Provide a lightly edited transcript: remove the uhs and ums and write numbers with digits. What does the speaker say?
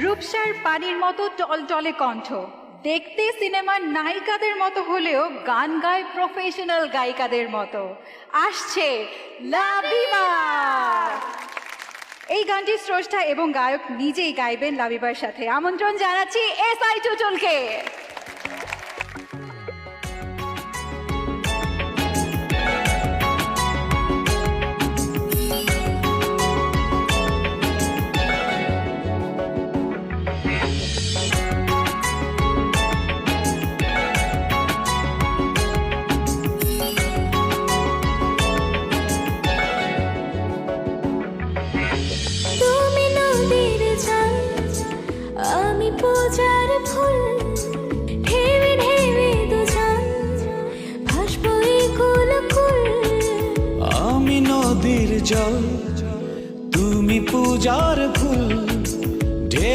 রূপসার পানির মতো টলটলে কণ্ঠ, দেখতে সিনেমার নায়িকাদের মতো হলেও গান গায় প্রফেশনাল গায়িকাদের মতো। আসছে লাবিবা। এই গানটি স্রষ্টা এবং গায়ক নিজেই গাইবেন লাবিবার সাথে। আমন্ত্রণ জানাচ্ছি SI টুটুলকে। আমি পূজার ফুল, ঢেবে ঢেবে দুজন ভাসবো এই কুলকুল। আমি নদীর জল, তুমি পূজার ফুল,